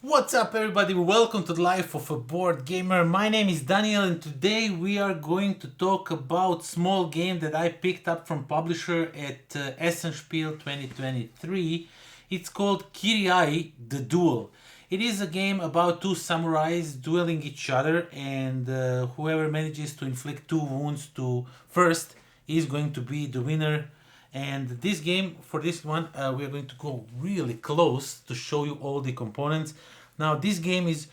What's up everybody, welcome to the Life of a Board Gamer. My name is Daniel and today we are going to talk about small game that I picked up from publisher at Essenspiel 2023. It's called KIRI-AI, the Duel. It is a game about two samurais dueling each other, and whoever manages to inflict 2 wounds to first is going to be the winner. And this game, for this one, we are going to go really close to show you all the components. Now, this game is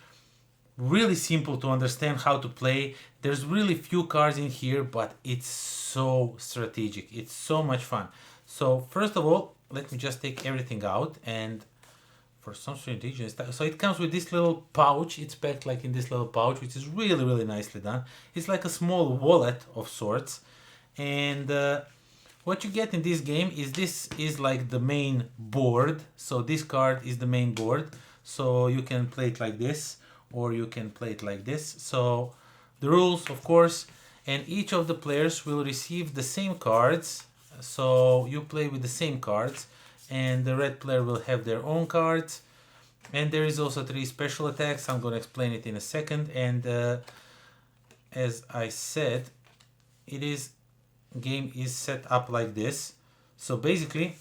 really simple to understand how to play. There's really few cards in here, but it's so strategic. It's so much fun. So first of all, let me just take everything out, and for some strange reason, so it comes with this little pouch. It's packed like in this little pouch, which is really nicely done. It's like a small wallet of sorts, and what you get in this game is this is like the main board. So this card is the main board. So you can play it like this, or you can play it like this. So the rules, of course, and each of the players will receive the same cards. So you play with the same cards, and the red player will have their own cards. And there is also 3 special attacks. I'm going to explain it in a second. And as I said, game is set up like this. So basically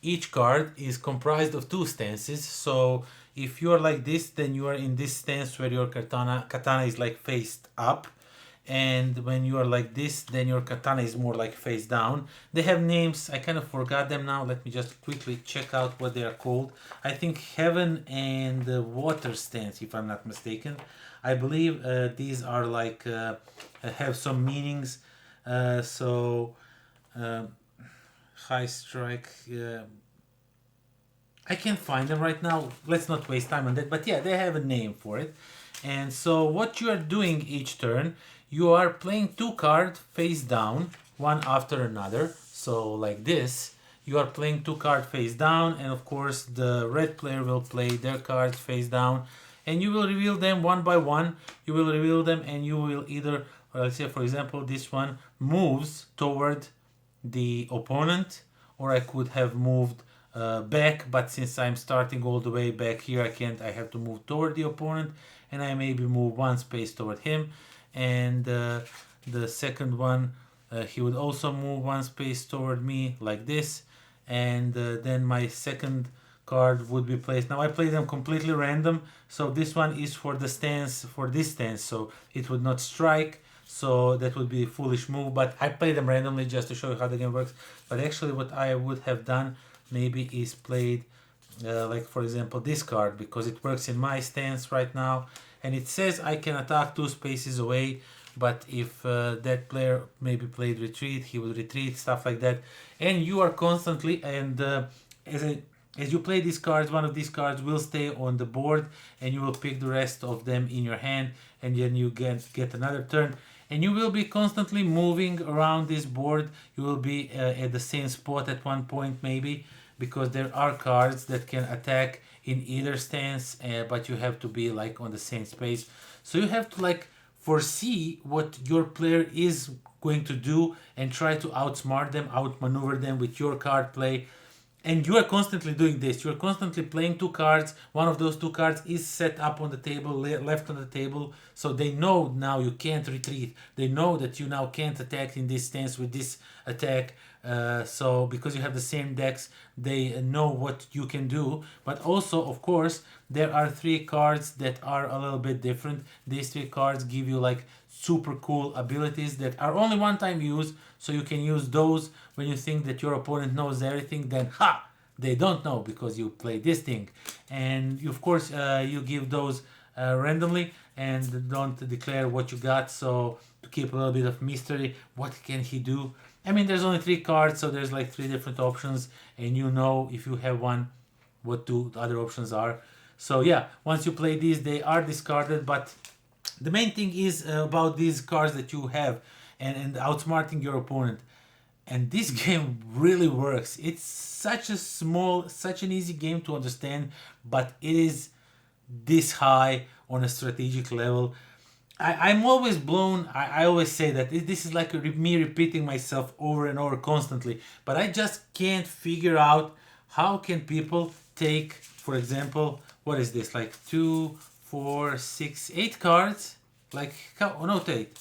each card is comprised of 2 stances. So if you are like this, then you are in this stance where your katana is like faced up, and when you are like this, then your katana is more like face down. They have names, I kind of forgot them now. Let me just quickly check out what they are called. I think heaven and water stance, if I'm not mistaken. I believe these are like have some meanings. High strike. I can't find them right now. Let's not waste time on that. But yeah, they have a name for it. And so what you are doing each turn, you are playing 2 cards face down, one after another. So like this, you are playing 2 cards face down, and of course the red player will play their cards face down, and you will reveal them one by one. You will reveal them, and you will either, let's say for example, this one moves toward the opponent, or I could have moved back, but since I'm starting all the way back here, I can't. I have to move toward the opponent, and I maybe move 1 space toward him. And the second one, he would also move 1 space toward me like this, and then my second card would be placed. Now I play them completely random, so this one is for the stance, for this stance, so it would not strike. So that would be a foolish move, but I play them randomly just to show you how the game works. But actually what I would have done maybe is played like for example this card, because it works in my stance right now, and it says I can attack 2 spaces away. But if that player maybe played retreat, he would retreat, stuff like that. And you are constantly, and as you play these cards, one of these cards will stay on the board, and you will pick the rest of them in your hand, and then you get another turn. And you will be constantly moving around this board. You will be at the same spot at one point maybe, because there are cards that can attack in either stance, but you have to be like on the same space. So you have to like foresee what your player is going to do and try to outsmart them, outmaneuver them with your card play. And you are constantly doing this. You are constantly playing 2 cards. One of those 2 cards is set up on the table, left on the table. So they know now you can't retreat. They know that you now can't attack in this stance with this attack. So because you have the same decks, they know what you can do. But also, of course, there are 3 cards that are a little bit different. These 3 cards give you like super cool abilities that are only one time used. So you can use those when you think that your opponent knows everything. Then they don't know, because you play this thing. And you, of course you give those randomly and don't declare what you got, so to keep a little bit of mystery. What can he do? I mean, there's only 3 cards, so there's like 3 different options, and you know if you have one what the other options are. So yeah, once you play these, they are discarded. But the main thing is about these cards that you have, and outsmarting your opponent. And this game really works. It's such a small, such an easy game to understand, but it is this high on a strategic level. I'm always blown. I always say that this is like me repeating myself over and over constantly, but I just can't figure out how can people take, for example, what is this? Like 2, 4, 6, 8 cards? Like, oh, not 8.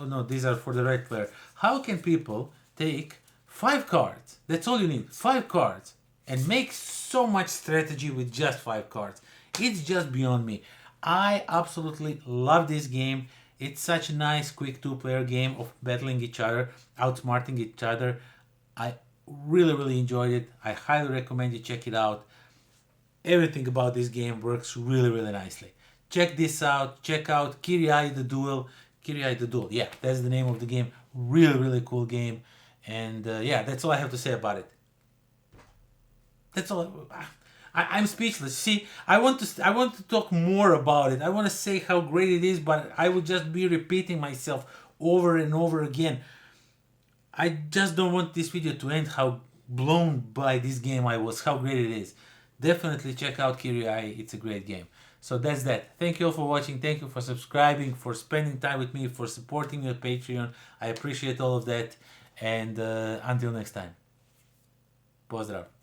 Oh no, these are for the right player. How can people take 5 cards? That's all you need, 5 cards, and make so much strategy with just 5 cards. It's just beyond me. I absolutely love this game. It's such a nice, quick 2-player game of battling each other, outsmarting each other. I really enjoyed it. I highly recommend you check it out. Everything about this game works really nicely. Check this out. Check out KIRI-AI the DUEL. KIRI-AI the DUEL. Yeah, that's the name of the game. Really cool game. And yeah, that's all I have to say about it. That's all. I'm speechless. See, I want to talk more about it. I want to say how great it is, but I would just be repeating myself over and over again. I just don't want this video to end how blown by this game I was, how great it is. Definitely check out KIRI-AI. It's a great game. So that's that. Thank you all for watching. Thank you for subscribing, for spending time with me, for supporting me on Patreon. I appreciate all of that. And until next time. Pozdrav.